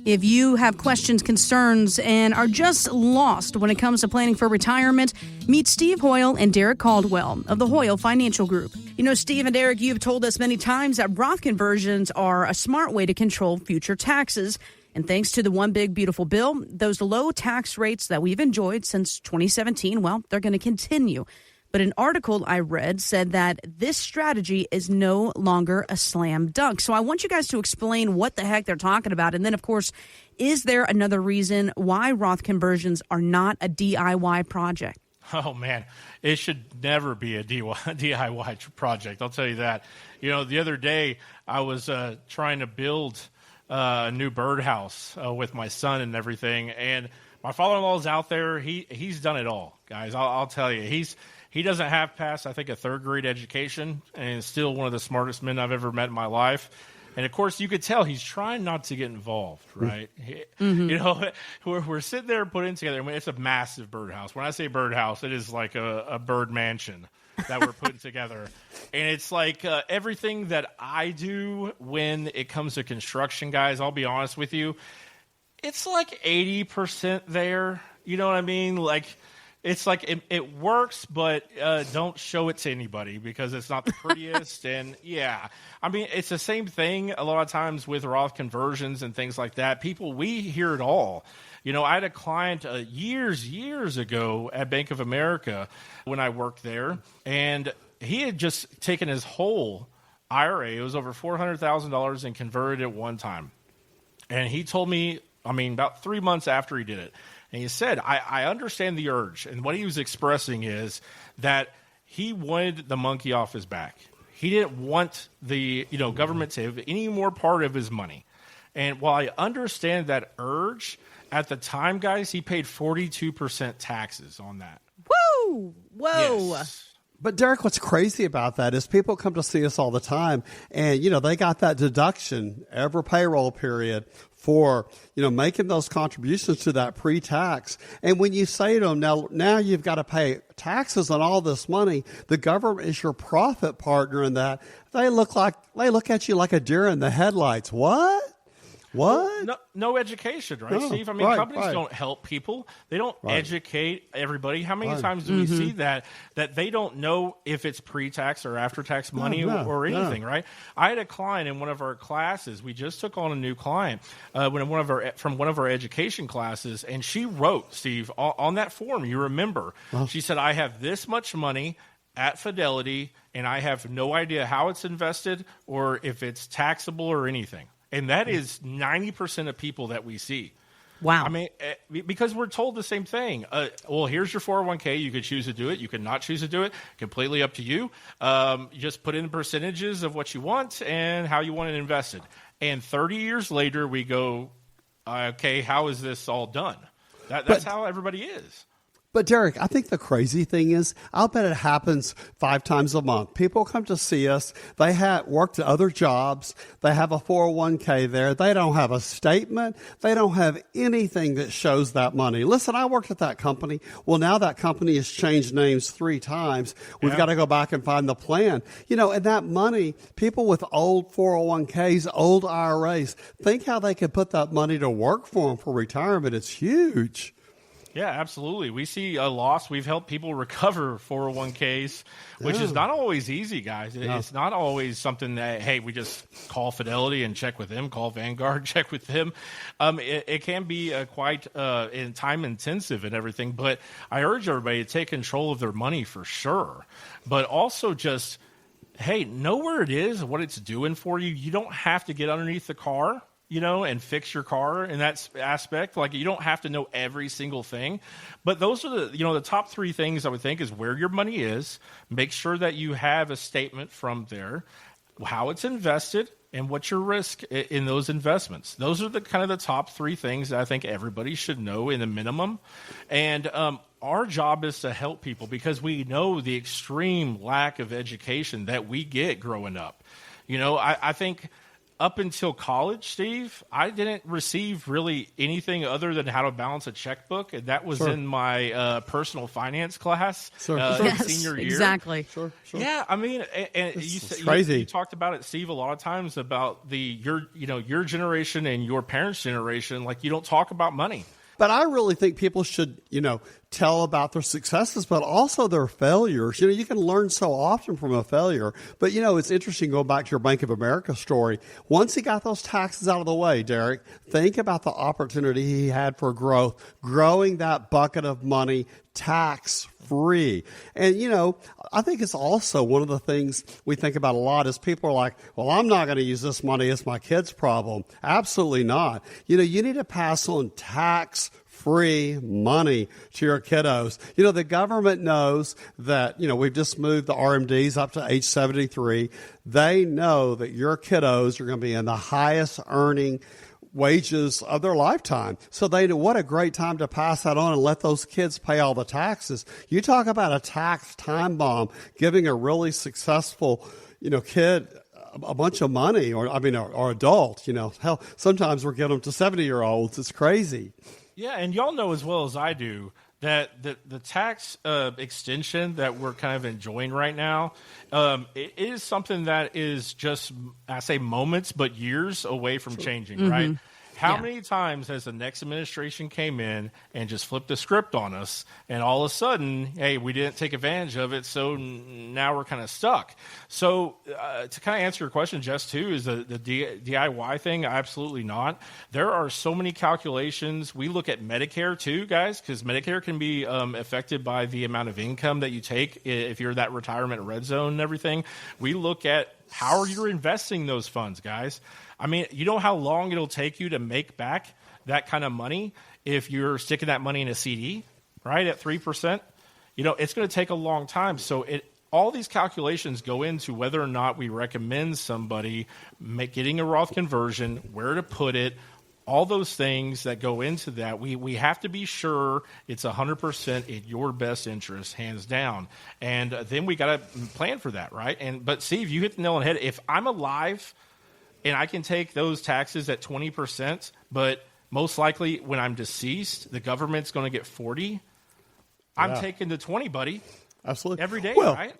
If you have questions, concerns, and are just lost when it comes to planning for retirement, meet Steve Hoyl and Derrick Caldwell of the Hoyl Financial Group. You know, Steve and Derrick, you've told us many times that Roth conversions are a smart way to control future taxes. And thanks to the One Big Beautiful Bill, those low tax rates that we've enjoyed since 2017, well, they're going to continue. But an article I read said that this strategy is no longer a slam dunk. So I want you guys to explain what the heck they're talking about. And then, of course, is there another reason why Roth conversions are not a DIY project? Oh, man, it should never be a DIY project. I'll tell you that. You know, the other day I was trying to build a new birdhouse with my son and everything. And my father-in-law is out there. He's done it all, guys. I'll tell you. He doesn't have past, I think, a third-grade education, and is still one of the smartest men I've ever met in my life. And, of course, you could tell he's trying not to get involved, right? Mm-hmm. You know, we're sitting there putting together. I mean, it's a massive birdhouse. When I say birdhouse, it is like a bird mansion that we're putting together. And it's like everything that I do when it comes to construction, guys, I'll be honest with you, it's like 80% there. You know what I mean? Like, it's like it works, but don't show it to anybody because it's not the prettiest. And, yeah, I mean, it's the same thing a lot of times with Roth conversions and things like that. We hear it all. You know, I had a client years ago at Bank of America when I worked there, and he had just taken his whole IRA. It was over $400,000 and converted it one time. And he told me, I mean, about 3 months after he did it, and he said, I understand the urge. And what he was expressing is that he wanted the monkey off his back. He didn't want the government to have any more part of his money. And while I understand that urge, at the time, guys, he paid 42% taxes on that. Woo! Whoa! Yes. But, Derrick, what's crazy about that is people come to see us all the time, and, they got that deduction every payroll period for, making those contributions to that pre-tax. And when you say to them, now you've got to pay taxes on all this money, the government is your profit partner in that. They look at you like a deer in the headlights. What? No education, right, Steve? I mean, companies don't help people. They don't educate everybody. How many times do we see that they don't know if it's pre-tax or after-tax money or anything, right? I had a client in one of our classes. We just took on a new client from one of our education classes, and she wrote, Steve, on that form, you remember, she said, I have this much money at Fidelity, and I have no idea how it's invested or if it's taxable or anything. And that is 90% of people that we see. Wow. I mean, because we're told the same thing. Well, here's your 401k. You could choose to do it. You could not choose to do it. Completely up to you. You just put in the percentages of what you want and how you want it invested. And 30 years later, we go, okay, how is this all done? That's how everybody is. But, Derrick, I think the crazy thing is, I'll bet it happens 5 times a month. People come to see us. They have worked at other jobs. They have a 401k there. They don't have a statement. They don't have anything that shows that money. Listen, I worked at that company. Well, now that company has changed names 3 times. We've got to go back and find the plan. And that money, people with old 401ks, old IRAs, think how they could put that money to work for them for retirement. It's huge. Yeah, absolutely. We see a loss. We've helped people recover 401ks, which is not always easy, guys. No. It's not always something that, hey, we just call Fidelity and check with them, call Vanguard, check with them. It can be quite time-intensive and everything, but I urge everybody to take control of their money for sure. But also just, hey, know where it is, what it's doing for you. You don't have to get underneath the car, and fix your car in that aspect. Like, you don't have to know every single thing. But those are the top 3 things I would think is where your money is. Make sure that you have a statement from there, how it's invested, and what's your risk in those investments. Those are the top 3 things that I think everybody should know in the minimum. And our job is to help people because we know the extreme lack of education that we get growing up. I think up until college, Steve, I didn't receive really anything other than how to balance a checkbook, and that was in my personal finance class senior year. Exactly. Sure. Yeah, I mean, and crazy. You talked about it, Steve, a lot of times about your generation and your parents' generation. Like, you don't talk about money. But I really think people should, tell about their successes, but also their failures. You can learn so often from a failure. But, it's interesting going back to your Bank of America story. Once he got those taxes out of the way, Derrick, think about the opportunity he had for growth, growing that bucket of money tax-free. And, I think it's also one of the things we think about a lot is people are like, well, I'm not going to use this money. It's my kid's problem. Absolutely not. You need to pass on tax-free money to your kiddos. The government knows that, we've just moved the RMDs up to age 73. They know that your kiddos are going to be in the highest earning wages of their lifetime. So they know what a great time to pass that on and let those kids pay all the taxes. You talk about a tax time bomb, giving a really successful, kid a bunch of money or adult, hell, sometimes we're giving them to 70-year-olds. It's crazy. Yeah. And y'all know as well as I do that the tax extension that we're kind of enjoying right now, it is something that is just, I say moments, but years away from changing, right? How many times has the next administration came in and just flipped the script on us, and all of a sudden, hey, we didn't take advantage of it, so now we're kind of stuck. So to kind of answer your question, Jess, too, is the DIY thing? Absolutely not. There are so many calculations. We look at Medicare, too, guys, because Medicare can be affected by the amount of income that you take if you're that retirement red zone and everything. We look at how you're investing those funds, guys. I mean, you know how long it'll take you to make back that kind of money if you're sticking that money in a CD, right, at 3%? It's going to take a long time. So all these calculations go into whether or not we recommend somebody getting a Roth conversion, where to put it, all those things that go into that. We have to be sure it's 100% in your best interest, hands down. And then we got to plan for that, right? But Steve, you hit the nail on the head. If I'm alive and I can take those taxes at 20%, but most likely when I'm deceased, the government's going to get 40. I'm taking the 20, buddy. Absolutely. Every day, right?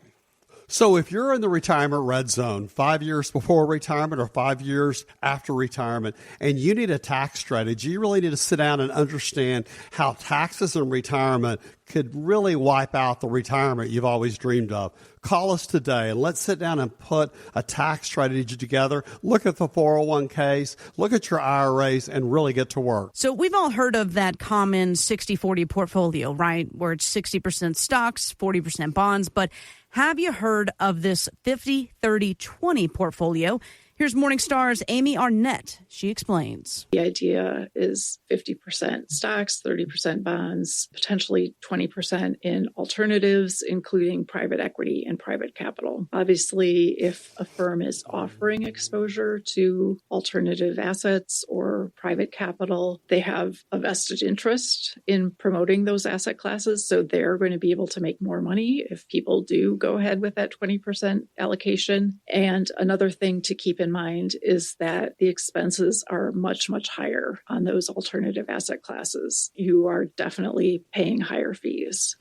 So if you're in the retirement red zone 5 years before retirement or 5 years after retirement, and you need a tax strategy, you really need to sit down and understand how taxes in retirement could really wipe out the retirement you've always dreamed of. Call us today and let's sit down and put a tax strategy together. Look at the 401ks, look at your IRAs, and really get to work. So we've all heard of that common 60-40 portfolio, right? Where it's 60% stocks, 40% bonds. But have you heard of this 50-30-20 portfolio? Here's Morningstar's Amy Arnett. She explains. The idea is 50% stocks, 30% bonds, potentially 20% in alternatives, including private equity and private capital. Obviously, if a firm is offering exposure to alternative assets or private capital, they have a vested interest in promoting those asset classes. So they're going to be able to make more money if people do go ahead with that 20% allocation. And another thing to keep in mind is that the expenses are much, much higher on those alternative asset classes. You are definitely paying higher fees.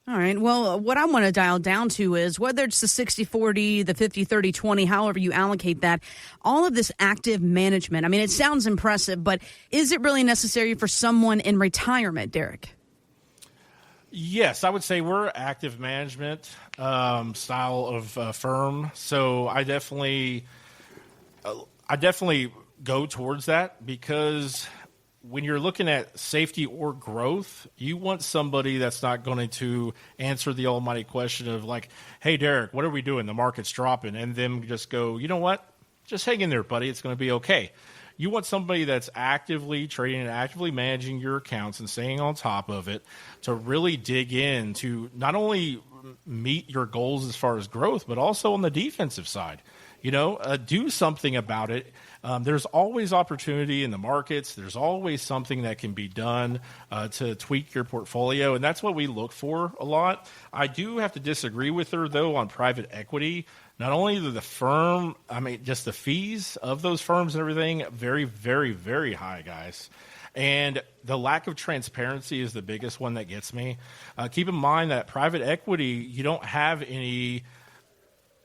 All right. Well, what I want to dial down to is whether it's the 60-40, the 50-30-20, however you allocate that, all of this active management. I mean, it sounds impressive, but is it really necessary for someone in retirement, Derrick? Yes, I would say we're active management style of firm. So I definitely go towards that, because when you're looking at safety or growth, you want somebody that's not going to answer the almighty question of like, hey, Derrick, what are we doing? The market's dropping. And then just go, you know what? Just hang in there, buddy. It's going to be okay. You want somebody that's actively trading and actively managing your accounts and staying on top of it to really dig in to not only meet your goals as far as growth, but also on the defensive side. do something about it. There's always opportunity in the markets. There's always something that can be done to tweak your portfolio, and that's what we look for a lot. I do have to disagree with her, though, on private equity. Not only the firm, just the fees of those firms and everything, very, very, very high, guys. And the lack of transparency is the biggest one that gets me. Keep in mind that private equity, you don't have any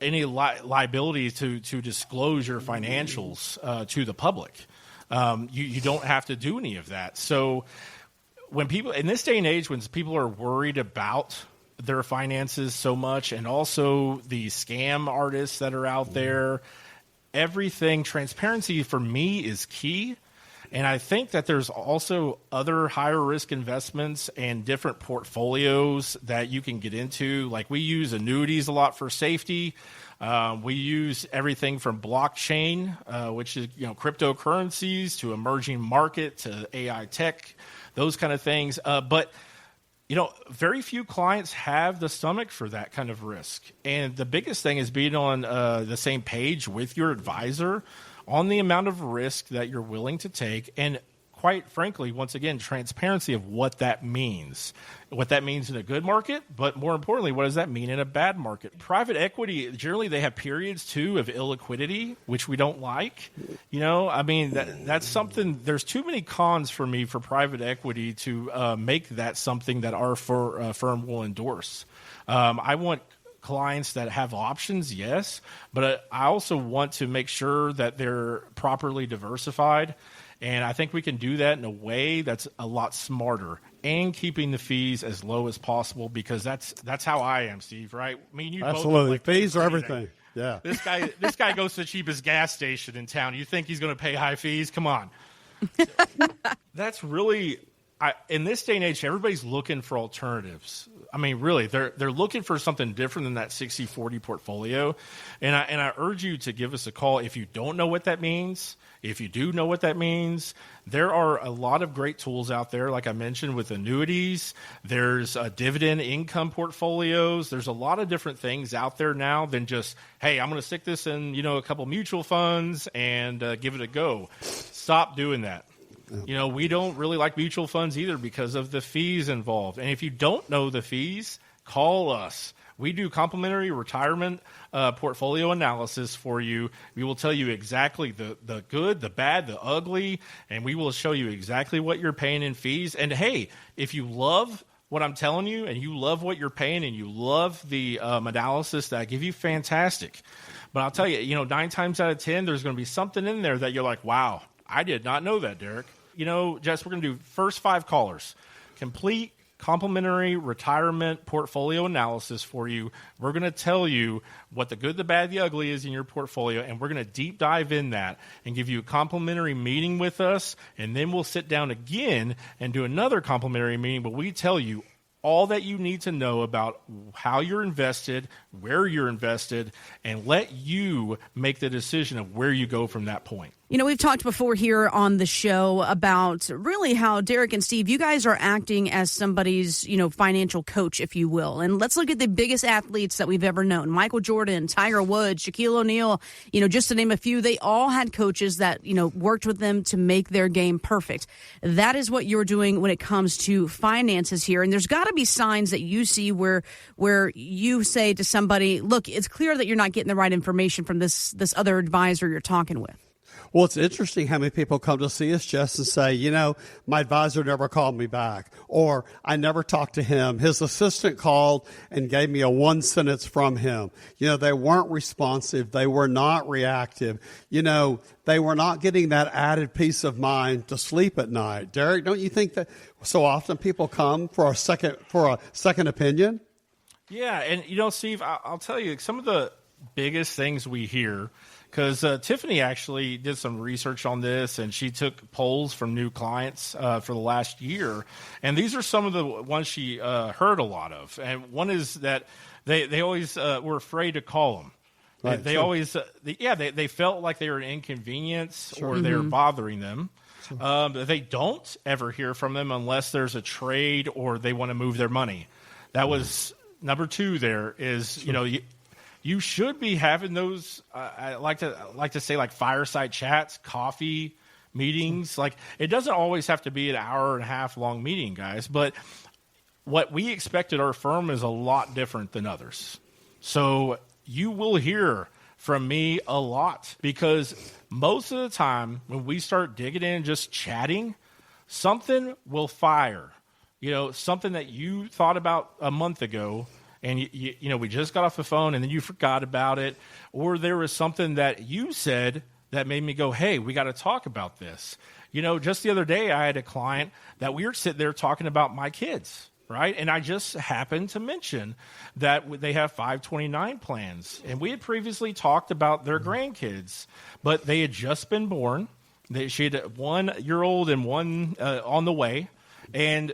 liability to disclose your financials to the public. You don't have to do any of that. So when people, in this day and age, when people are worried about their finances so much, and also the scam artists that are out there, everything, transparency for me is key. And I think that there's also other higher risk investments and different portfolios that you can get into. Like we use annuities a lot for safety. We use everything from blockchain, which is cryptocurrencies, to emerging market, to AI tech, those kind of things. But very few clients have the stomach for that kind of risk. And the biggest thing is being on the same page with your advisor on the amount of risk that you're willing to take, and quite frankly, once again, transparency of what that means in a good market, but more importantly, what does that mean in a bad market? Private equity, generally they have periods too of illiquidity, which we don't like. That's something, there's too many cons for me for private equity to make that something that our firm will endorse. I want clients that have options, yes, but I also want to make sure that they're properly diversified. And I think we can do that in a way that's a lot smarter and keeping the fees as low as possible, because that's how I am, Steve, right? You absolutely. Fees are everything. Yeah. This guy goes to the cheapest gas station in town. You think he's going to pay high fees? Come on. That's really, in this day and age, everybody's looking for alternatives. Really, they're looking for something different than that 60-40 portfolio. And I urge you to give us a call if you don't know what that means. If you do know what that means, there are a lot of great tools out there, like I mentioned, with annuities. There's dividend income portfolios. There's a lot of different things out there now than just, hey, I'm going to stick this in, a couple mutual funds and give it a go. Stop doing that. We don't really like mutual funds either because of the fees involved. And if you don't know the fees, call us. We do complimentary retirement portfolio analysis for you. We will tell you exactly the good, the bad, the ugly, and we will show you exactly what you're paying in fees. And hey, if you love what I'm telling you and you love what you're paying and you love the analysis that I give you, fantastic. But I'll tell you, 9 times out of 10, there's going to be something in there that you're like, wow, I did not know that, Derrick. Jess, we're going to do first 5 callers. Complete complimentary retirement portfolio analysis for you. We're going to tell you what the good, the bad, the ugly is in your portfolio, and we're going to deep dive in that and give you a complimentary meeting with us, and then we'll sit down again and do another complimentary meeting, but we tell you all that you need to know about how you're invested, where you're invested, and let you make the decision of where you go from that point. We've talked before here on the show about really how Derrick and Steve, you guys are acting as somebody's, financial coach, if you will. And let's look at the biggest athletes that we've ever known. Michael Jordan, Tiger Woods, Shaquille O'Neal, just to name a few. They all had coaches that, worked with them to make their game perfect. That is what you're doing when it comes to finances here. And there's got to be signs that you see where you say to somebody, look, it's clear that you're not getting the right information from this other advisor you're talking with. Well, it's interesting how many people come to see us, Jess, and say, my advisor never called me back, or I never talked to him. His assistant called and gave me a 1 sentence from him. They weren't responsive. They were not reactive. They were not getting that added peace of mind to sleep at night. Derrick, don't you think that so often people come for a second opinion? Yeah, and Steve, I'll tell you some of the biggest things we hear. Because Tiffany actually did some research on this, and she took polls from new clients for the last year. And these are some of the ones she heard a lot of. And one is that they always were afraid to call them. Right, they always, they felt like they were an inconvenience or they were bothering them. They don't ever hear from them unless there's a trade or they want to move their money. That was number 2 there is, you should be having those. I like to say like fireside chats, coffee meetings. Like it doesn't always have to be an hour and a half long meeting, guys. But what we expect at our firm is a lot different than others. So you will hear from me a lot because most of the time when we start digging in and just chatting, something will fire. Something that you thought about a month ago and we just got off the phone and then you forgot about it, or there was something that you said that made me go, hey, we got to talk about this. Just the other day I had a client that we were sitting there talking about my kids. Right. And I just happened to mention that they have 529 plans. And we had previously talked about their grandkids, but they had just been born. She had a 1-year-old and one on the way. And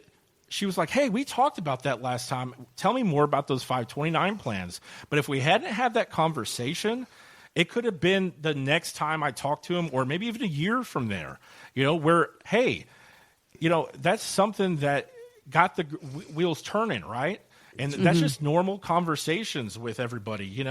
she was like, hey, we talked about that last time. Tell me more about those 529 plans. But if we hadn't had that conversation, it could have been the next time I talked to him or maybe even a year from there, where, hey, that's something that got the wheels turning, right? And that's just normal conversations with everybody,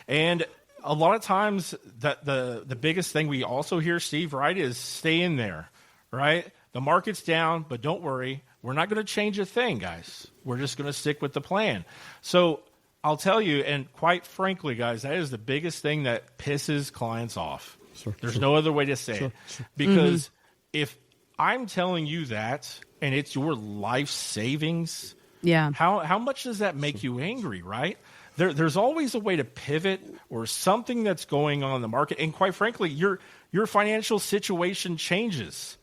And a lot of times that the biggest thing we also hear, Steve, right, is stay in there, right? The market's down, but don't worry. We're not going to change a thing, guys. We're just going to stick with the plan. So I'll tell you, and quite frankly, guys, that is the biggest thing that pisses clients off. There's no other way to say it. Because if I'm telling you that, and it's your life savings, how much does that make you angry, right? There's always a way to pivot or something that's going on in the market. And quite frankly, your financial situation changes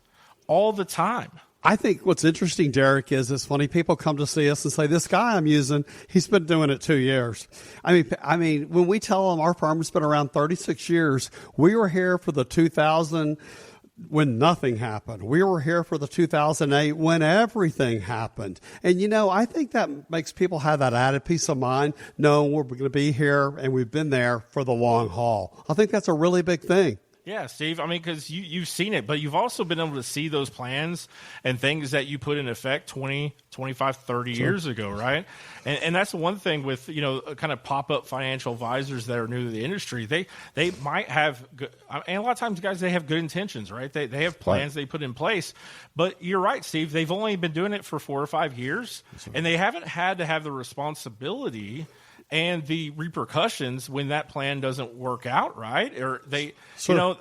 all the time. I think what's interesting, Derrick, is it's funny. People come to see us and say, this guy I'm using, he's been doing it 2 years. I mean, when we tell them our firm's been around 36 years, we were here for the 2000 when nothing happened. We were here for the 2008 when everything happened. And, I think that makes people have that added peace of mind, knowing we're going to be here and we've been there for the long haul. I think that's a really big thing. Yeah, Steve. Because you've seen it, but you've also been able to see those plans and things that you put in effect 20, 25, 30 years ago, right? And that's one thing with, kind of pop-up financial advisors that are new to the industry. They might have, and a lot of times, guys, they have good intentions, right? They have plans they put in place. But you're right, Steve. They've only been doing it for 4 or 5 years, and they haven't had to have the responsibility and the repercussions when that plan doesn't work out, right? Or they don't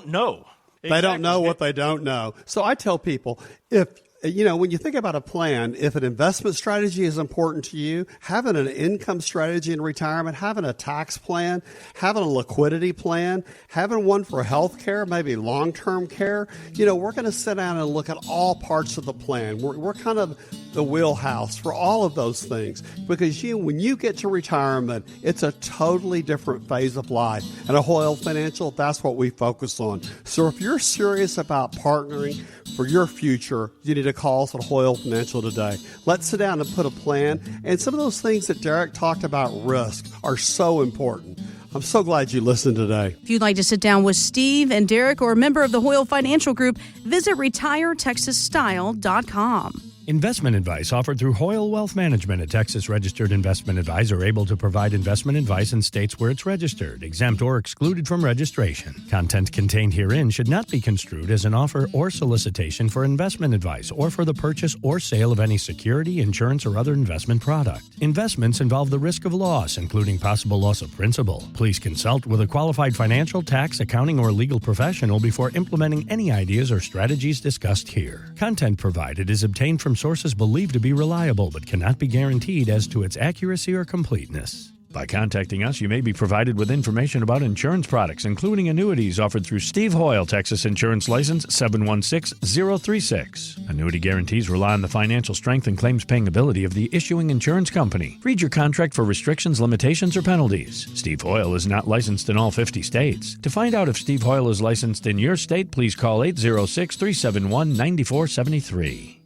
know. Exactly. They don't know what they don't know. So I tell people, when you think about a plan, if an investment strategy is important to you, having an income strategy in retirement, having a tax plan, having a liquidity plan, having one for health care, maybe long-term care, we're going to sit down and look at all parts of the plan. We're kind of the wheelhouse for all of those things because when you get to retirement, it's a totally different phase of life. And at Hoyl Financial, that's what we focus on. So if you're serious about partnering for your future, you need to call us at Hoyl Financial today. Let's sit down and put a plan. And some of those things that Derrick talked about, risk, are so important. I'm so glad you listened today. If you'd like to sit down with Steve and Derrick or a member of the Hoyl Financial Group, visit retiretexasstyle.com. Investment advice offered through Hoyl Wealth Management, a Texas-registered investment advisor able to provide investment advice in states where it's registered, exempt, or excluded from registration. Content contained herein should not be construed as an offer or solicitation for investment advice or for the purchase or sale of any security, insurance, or other investment product. Investments involve the risk of loss, including possible loss of principal. Please consult with a qualified financial, tax, accounting, or legal professional before implementing any ideas or strategies discussed here. Content provided is obtained from sources believed to be reliable but cannot be guaranteed as to its accuracy or completeness. By contacting us, you may be provided with information about insurance products, including annuities offered through Steve Hoyl, Texas Insurance License 716036. Annuity guarantees rely on the financial strength and claims-paying ability of the issuing insurance company. Read your contract for restrictions, limitations, or penalties. Steve Hoyl is not licensed in all 50 states. To find out if Steve Hoyl is licensed in your state, please call 806-371-9473.